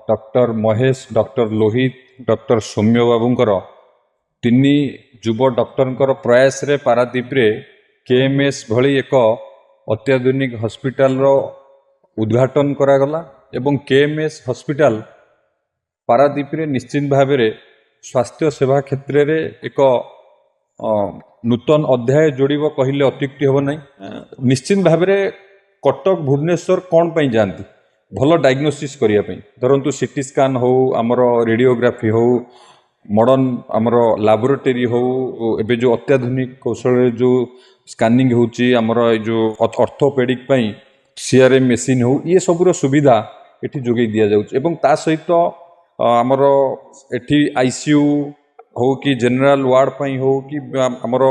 Doctor Mahesh doctor Lohit doctor Saumya बाबूंकर तीन युव डॉक्टर प्रयास रे पारादीप रे केएमएस भली एक अत्याधुनिक हॉस्पिटल रो उद्घाटन करागला एवं केएमएस हॉस्पिटल पारादीप रे निश्चित भाव में स्वास्थ्य सेवा क्षेत्र रे एक नूतन अध्याय जोड़ब कहले अत्युक्ति हम ना। निश्चित भाव में कटक भुवनेश्वर कौन पाई जाती भल डायग्नोसिस करने धरतु सीटी स्कान हो आमर रेडियोग्राफी हो मॉडर्न आमर लैबोरेटरी हो एबे जो अत्याधुनिक कौशल जो स्कानिंग होची आमर जो ऑर्थोपेडिक पाई सीआरएम मेसीन हो ये सबूर सुविधा एठी जोगे दिया जाउछ एवं ता सहित आमर एठी आईसीयू हो कि जनरल वार्ड पाई हो कि आमर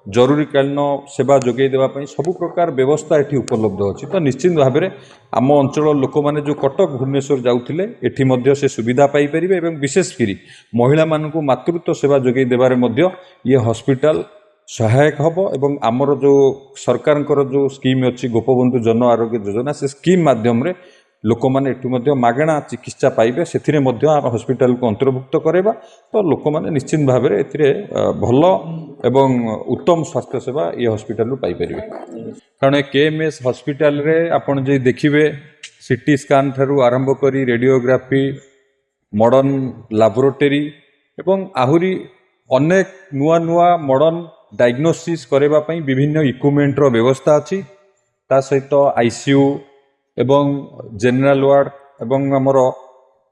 जरूरीकालीन सेवा जोगे देवा पाई सबु प्रकार व्यवस्था एठी उपलब्ध अछि। तो निश्चित भाव में आम अंचल लोक मैंने जो कटक भुवनेश्वर जाउथिले एठी मध्य से सुविधा पाई परिबे एवं विशेषकर महिला मानकु मातृत्व सेवा जोगे देबारे मध्य ये हॉस्पिटल सहायक हबो एवं आमर जो सरकार जो स्कीम अच्छी गोपबंधु जन आरोग्य योजना से स्कीम माध्यम रे लोक मैंने एठू मध्य मागणा चिकित्सा पाइबे से हॉस्पिटल को अंतर्भुक्त करवा तो लोक मैंने निश्चित भाव में एथिरे भल एवं उत्तम स्वास्थ्य सेवा ये हॉस्पिटल पाई परिबे। कारण केएमएस हॉस्पिटल रे आपण जे देखिबे सीटी स्कान ठारू आरंभ करी रेडियोग्राफी मॉडर्न लैबोरेटरी एवं आहुरी अनेक नुआ नुआ मॉडर्न डायग्नोसिस करबा पई विभिन्न इक्विपमेंट रो व्यवस्था अछि। ता सहित आईसीयू एवं जनरल वार्ड एवं आमर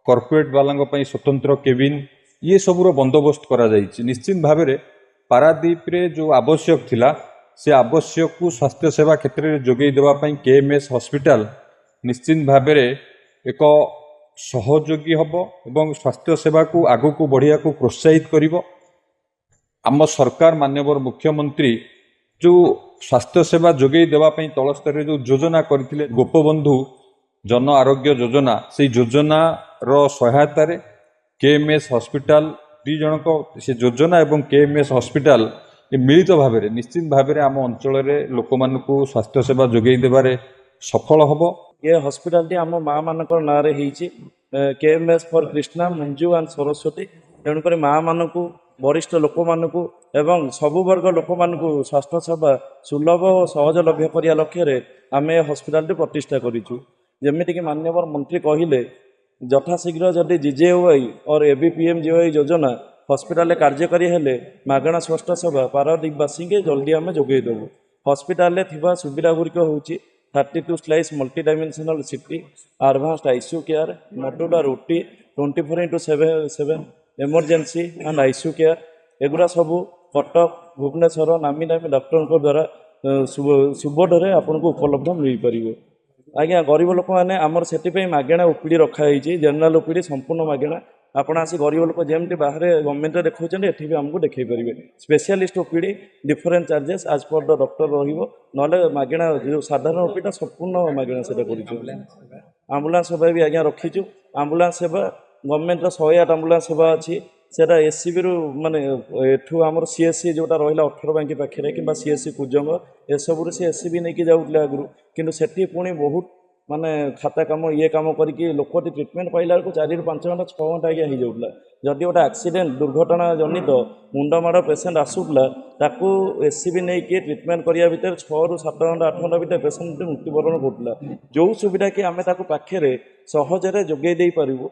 कॉर्पोरेट वाला पई स्वतंत्र केबिन ये सबूर बंदोबस्त करा जाइछि। निश्चित भाव में पारादीप रे जो आवश्यक थिला से आवश्यक को स्वास्थ्य सेवा क्षेत्र में जोगई देवा पई केएमएस हॉस्पिटल निश्चित भाव में एक सहयोगी हब एवं स्वास्थ्य सेवा को आगु को बढ़िया को प्रोत्साहित करिवो। आम सरकार माननीय मुख्यमंत्री जो स्वास्थ्य सेवा जोगई देवा पई तल स्तर जो योजना करथिले गोपबंधु जन आरोग्य योजना से योजना रो सहायता रे केएमएस हॉस्पिटल दी जनक से योजना एवं केएमएस हॉस्पिटल मिलित भाव में निश्चित भाव में आम अंचल लोक मानकु स्वास्थ्य सेवा जोगई देबारे सफल हबो। ये हॉस्पिटल टी आम माँ मान ना KMS for Krishna Manju and Saraswati तेणुक माँ मानकु वरिष्ठ लोक मानकु एवं सबु वर्ग लोक मानकु स्वास्थ्य सेवा सुलभ और सहजलभ्य करिया लक्ष्य आम हॉस्पिटल टी प्रतिष्ठा करिछु। जेमिति कि माननीय मंत्री कहिले यथाशीघ्र जदि जीजेओआई और एबीपीएमजेओआई योजना हॉस्पिटल कार्यकारी हेले मागणा स्वास्थ्य सेवा पारादीपवासी के जल्दी आम जोगे देबु। हॉस्पिटल थिबा सुविधा गुरिक होउची 32 slice multi dimensional CT advanced ICU care modular OT 24/7 emergency and ICU care एगुड़ा सबू कटक भुवनेश्वर नामी नामी डॉक्टर द्वारा सुबोधरे आपको उपलब्ध मिल पार। आज्ञा गरीब लोक मैंने आमर से मागणा ओपीडी रखाई जनरल ओपीडी संपूर्ण मागणा आपण आसी गरीब लोक जमी बाहर गवर्नमेंट देखते एटी भी आमको देखे पारे। स्पेशलिस्ट ओपीडी डिफरेंट चार्जेस आज पर द डॉक्टर ना मागणा जो साधारण ओपीडी संपूर्ण मागणा से आम्बुलांस सेवा भी आज्ञा रखीचु। आम्बुलांस सेवा गवर्नमेंट 108 आम्बुलांस सेवा अच्छी सेटा एससीबी रु माने एठू आमर सीएससी जोटा रहिला 18 बांकी पाखे कि सीएससी कुजंग एसबू से एससीबी नहीं जाऊले आगु किंतु सेठी पुणी बहुत माने खाता काम ये काम करके लोकटी ट्रिटमेंट पाइला को 4 ରୁ 5 घंटा 6 घंटा आगे हो जाऊला। जदि गोटे एक्सीडेंट दुर्घटना जनित मुंडमाड़ पेसेंट आसूला ताकू एससीबी नहीं किए ट्रिटमेंट करिया भितर 6 ରୁ 7 घंटा 8 घंटा भितर पेसेंट मृत्युवरण घटला। जो सुविधा कि आम पाखे सहजरे जोगे दे पारू